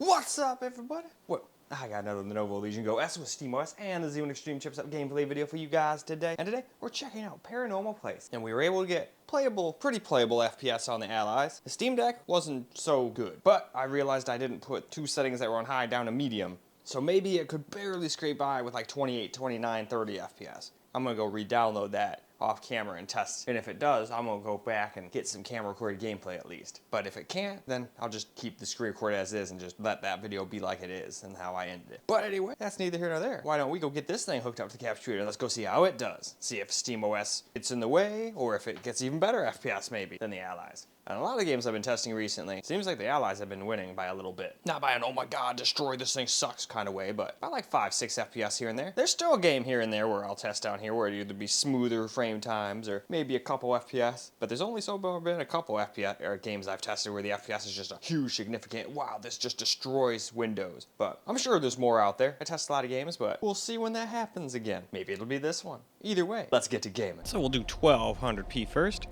What's up, everybody? Well, I got another Lenovo Legion Go S with SteamOS and the Z1 Extreme chipset gameplay video for you guys today. And today, we're checking out Paranormal Place. And we were able to get pretty playable FPS on the Allies. The Steam Deck wasn't so good, but I realized I didn't put two settings that were on high down to medium. So maybe it could barely scrape by with like 28, 29, 30 FPS. I'm gonna go re-download that off camera and test. And if it does, I'm gonna go back and get some camera recorded gameplay at least. But if it can't, then I'll just keep the screen recorded as is and just let that video be like it is and how I ended it. But anyway, that's neither here nor there. Why don't we go get this thing hooked up to the capture and let's go see how it does. See if SteamOS gets in the way or if it gets even better FPS maybe than the Allies. And a lot of the games I've been testing recently, seems like the Allies have been winning by a little bit. Not by an oh my god, destroy this thing sucks kind of way, but by like 5, 6 FPS here and there. There's still a game here and there where I'll test down here where it'd either be smoother frame times or maybe a couple FPS. But there's only been a couple FPS or games I've tested where the FPS is just a huge significant, wow, this just destroys Windows. But I'm sure there's more out there. I test a lot of games, but we'll see when that happens again. Maybe it'll be this one. Either way, let's get to gaming. So we'll do 1200p first.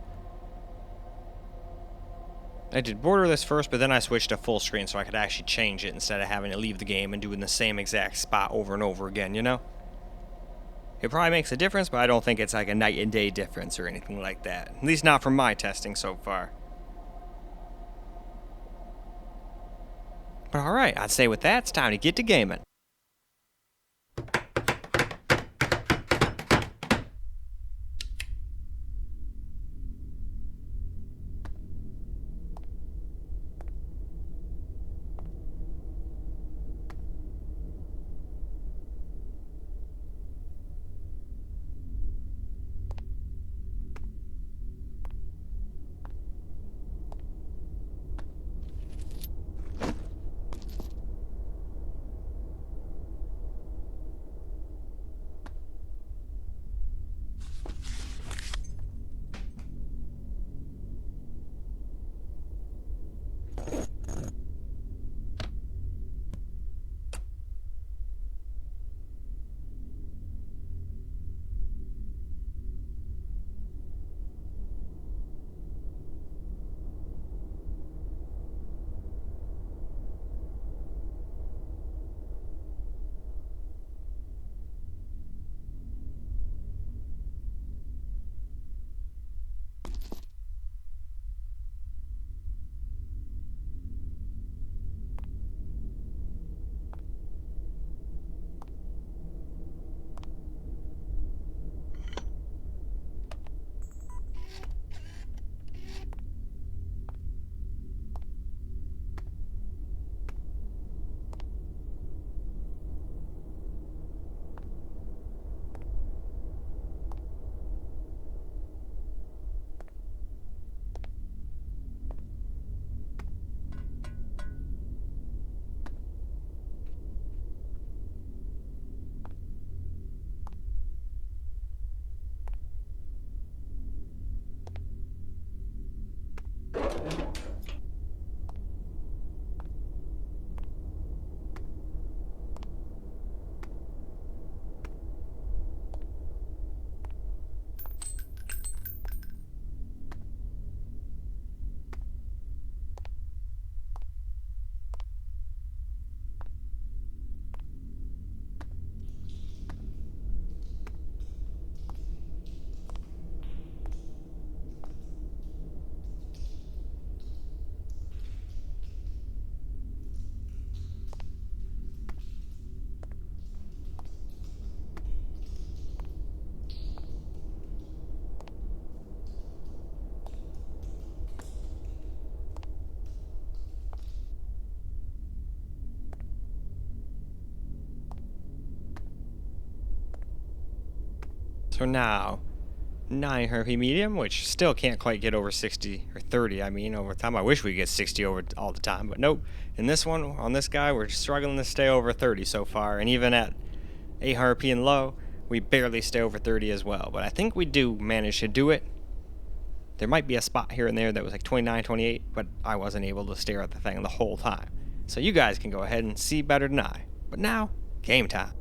I did borderless first, but then I switched to full screen so I could actually change it instead of having to leave the game and doing the same exact spot over and over again, you know? It probably makes a difference, but I don't think it's like a night and day difference or anything like that. At least not from my testing so far. But alright, I'd say with that, it's time to get to gaming. So now, 900p medium, which still can't quite get over 60 or 30. I mean, over time. I wish we could get 60 over all the time, but nope. In this one, on this guy, we're struggling to stay over 30 so far, and even at 800p and low, we barely stay over 30 as well. But I think we do manage to do it. There might be a spot here and there that was like 29, 28, but I wasn't able to stare at the thing the whole time. So you guys can go ahead and see better than I. But now, game time.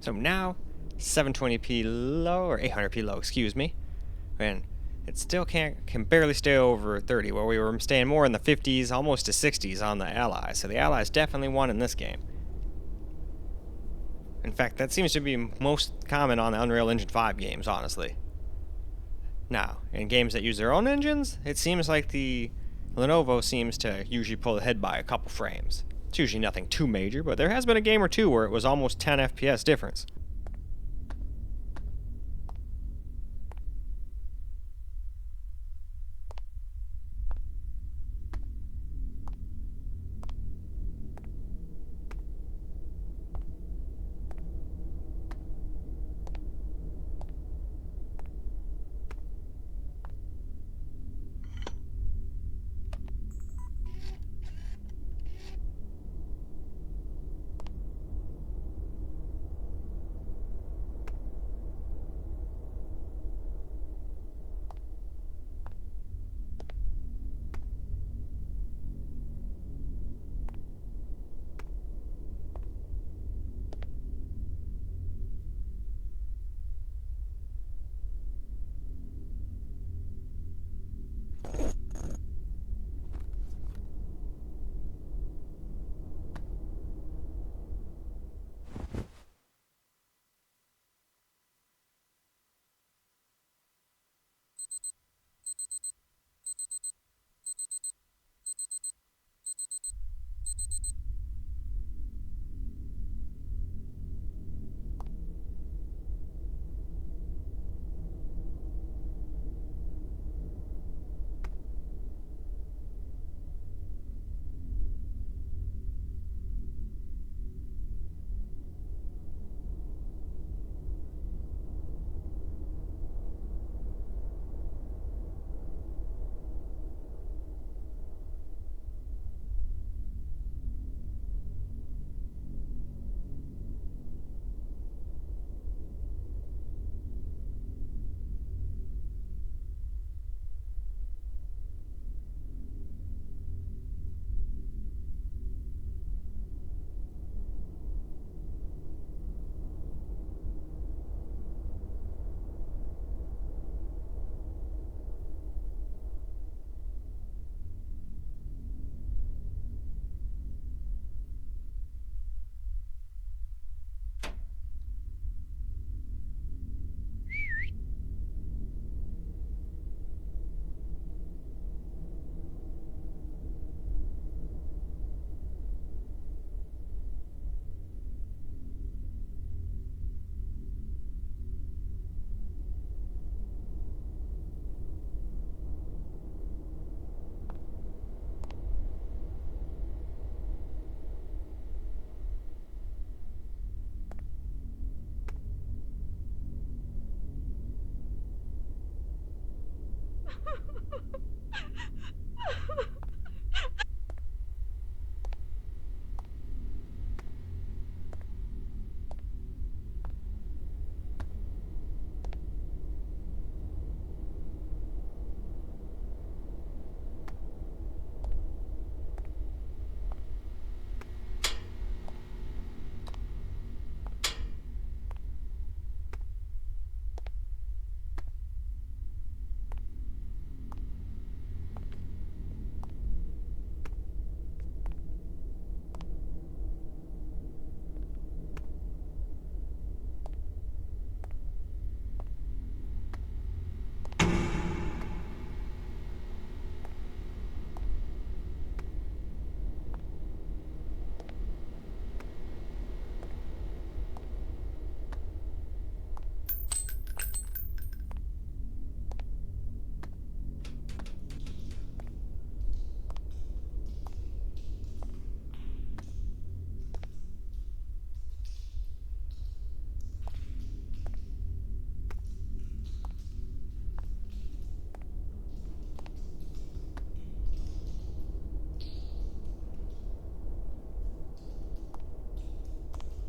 So now, 720p low, or 800p low, excuse me, and it still can barely stay over 30, where we were staying more in the 50s, almost to 60s on the Allies. So the Allies definitely won in this game. In fact, that seems to be most common on the Unreal Engine 5 games, honestly. Now, in games that use their own engines, it seems like the Lenovo seems to usually pull ahead by a couple frames. It's usually nothing too major, but there has been a game or two where it was almost 10 FPS difference.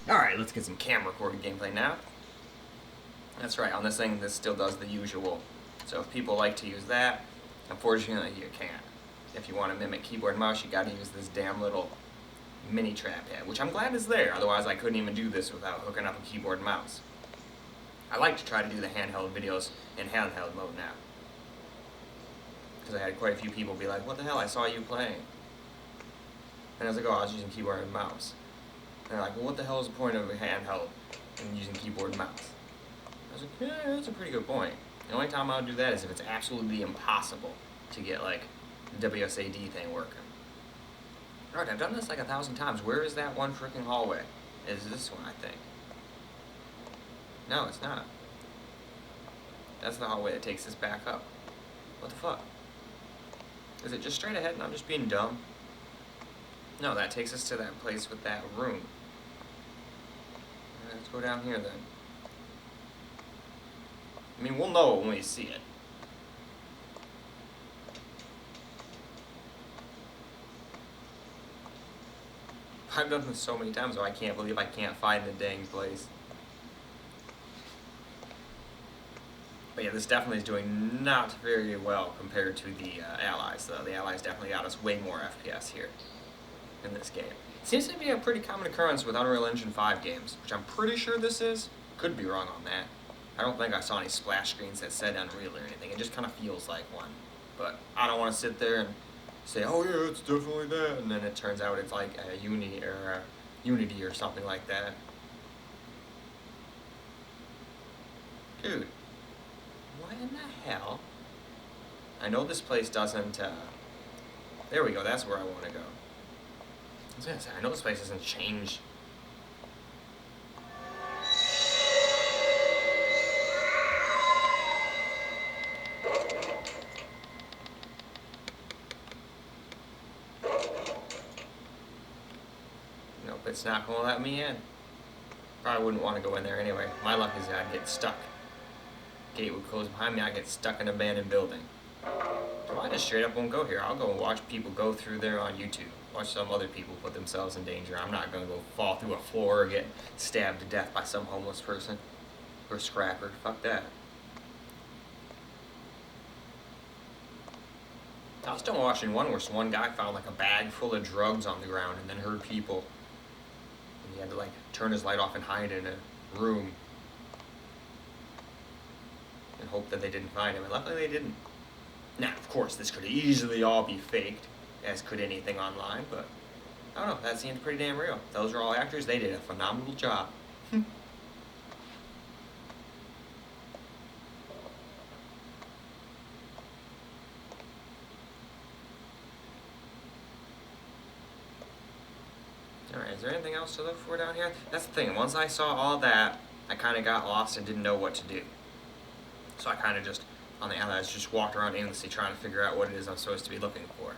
Alright, let's get some camera recorded gameplay now. That's right, on this thing, this still does the usual. So if people like to use that, unfortunately you can't. If you want to mimic keyboard and mouse, you gotta use this damn little mini trackpad, which I'm glad is there, otherwise I couldn't even do this without hooking up a keyboard and mouse. I like to try to do the handheld videos in handheld mode now. Because I had quite a few people be like, what the hell, I saw you playing. And I was like, oh, I was using keyboard and mouse. And they're like, well, what the hell is the point of a handheld and using keyboard and mouse? I was like, yeah, that's a pretty good point. The only time I would do that is if it's absolutely impossible to get, like, the WSAD thing working. Alright, I've done this like 1,000 times. Where is that one freaking hallway? Is this one, I think. No, it's not. That's the hallway that takes us back up. What the fuck? Is it just straight ahead and I'm just being dumb? No, that takes us to that place with that room. Let's go down here then. I mean, we'll know when we see it. I've done this so many times, so I can't believe I can't find the dang place. But yeah, this definitely is doing not very well compared to the Allies, though. The Allies definitely got us way more FPS here in this game. Seems to be a pretty common occurrence with Unreal Engine 5 games, which I'm pretty sure this is. Could be wrong on that. I don't think I saw any splash screens that said Unreal or anything. It just kind of feels like one. But I don't want to sit there and say, oh yeah, it's definitely that, and then it turns out it's like a Unity or something like that. Dude, what in the hell? I know this place doesn't, there we go, that's where I want to go. I was gonna say, I know this place doesn't change. Nope, it's not gonna let me in. Probably wouldn't want to go in there anyway. My luck is that I'd get stuck. Gate would close behind me, I'd get stuck in an abandoned building. So I just straight up won't go here. I'll go and watch people go through there on YouTube. Watch some other people put themselves in danger. I'm not gonna go fall through a floor or get stabbed to death by some homeless person. Or scrapper. Fuck that. I was still watching one where one guy found like a bag full of drugs on the ground and then heard people. And he had to like turn his light off and hide in a room. And hope that they didn't find him. And luckily they didn't. Now, of course, this could easily all be faked, as could anything online, but I don't know, that seemed pretty damn real. Those are all actors, they did a phenomenal job. Alright, is there anything else to look for down here? That's the thing, once I saw all that, I kind of got lost and didn't know what to do. So I kind of just, on the Allies, just walked around aimlessly trying to figure out what it is I'm supposed to be looking for.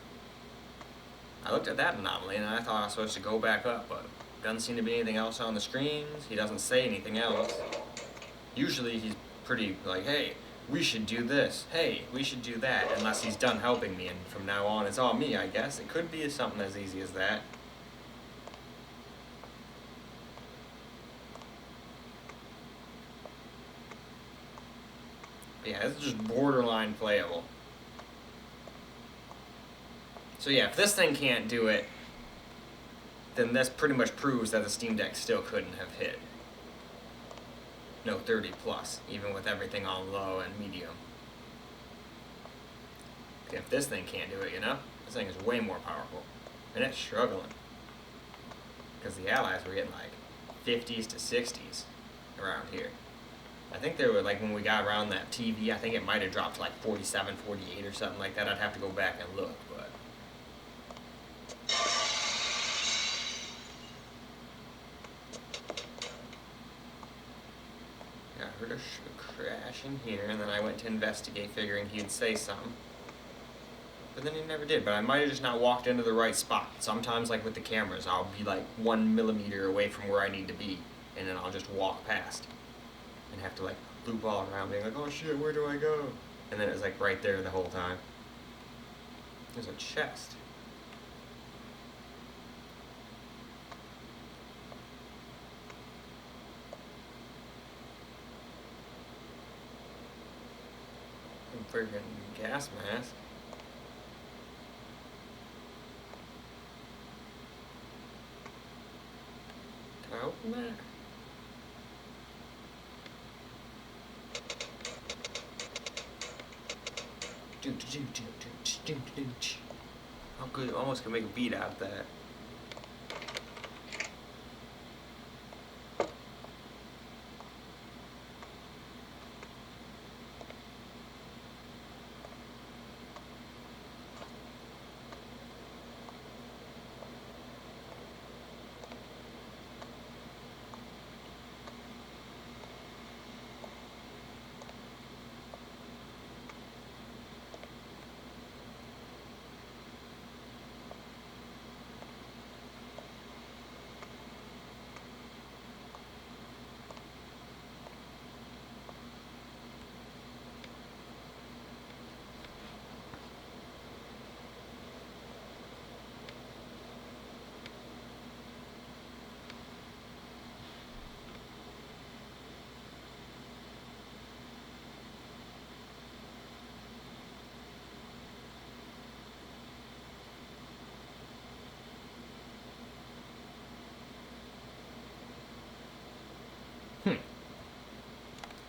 I looked at that anomaly and I thought I was supposed to go back up, but doesn't seem to be anything else on the screens. He doesn't say anything else. Usually he's pretty like, hey, we should do this. Hey, we should do that, unless he's done helping me and from now on it's all me, I guess. It could be something as easy as that. Yeah, it's just borderline playable. So yeah, if this thing can't do it, then this pretty much proves that the Steam Deck still couldn't have hit. No, 30 plus, even with everything on low and medium. If this thing can't do it, you know? This thing is way more powerful. And it's struggling. Because the Allies were getting like 50s to 60s around here. I think they were like when we got around that TV, I think it might have dropped to like 47, 48 or something like that. I'd have to go back and look, but. Yeah, I heard a crash in here, and then I went to investigate, figuring he'd say something. But then he never did, but I might have just not walked into the right spot. Sometimes, like with the cameras, I'll be like 1 millimeter away from where I need to be, and then I'll just walk past. And have to like loop all around being like, oh shit, where do I go? And then it was like right there the whole time. There's a chest. A freaking gas mask. Nah. I'm good. Almost can make a beat out of that.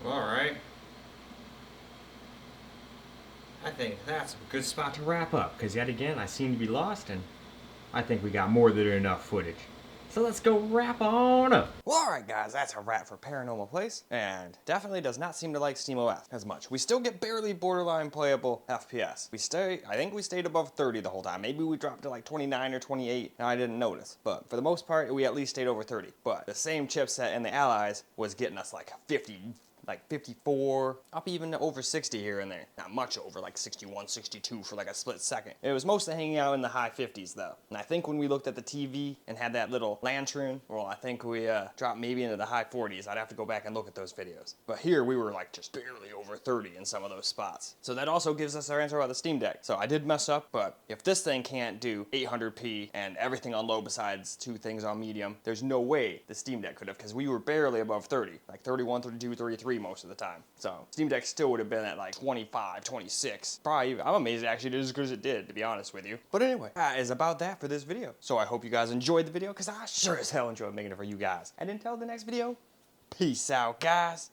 Alright. I think that's a good spot to wrap up, because yet again, I seem to be lost, and I think we got more than enough footage. So let's go wrap on up. Well, alright guys, that's a wrap for Paranormal Place, and definitely does not seem to like SteamOS as much. We still get barely borderline playable FPS. I think we stayed above 30 the whole time. Maybe we dropped to like 29 or 28, and I didn't notice. But for the most part, we at least stayed over 30. But the same chipset in the Allies was getting us like 50, like 54, up even over 60 here and there. Not much over, like 61, 62 for like a split second. It was mostly hanging out in the high 50s though. And I think when we looked at the TV and had that little lantern, well, I think we dropped maybe into the high 40s. I'd have to go back and look at those videos. But here we were like just barely over 30 in some of those spots. So that also gives us our answer about the Steam Deck. So I did mess up, but if this thing can't do 800p and everything on low besides 2 things on medium, there's no way the Steam Deck could have, because we were barely above 30, like 31, 32, 33 most of the time. So Steam Deck still would have been at like 25, 26. Probably even, I'm amazed it actually did as good as it did, to be honest with you. But anyway, that is about that for this video. So I hope you guys enjoyed the video, because I sure as hell enjoyed making it for you guys. And until the next video, peace out, guys.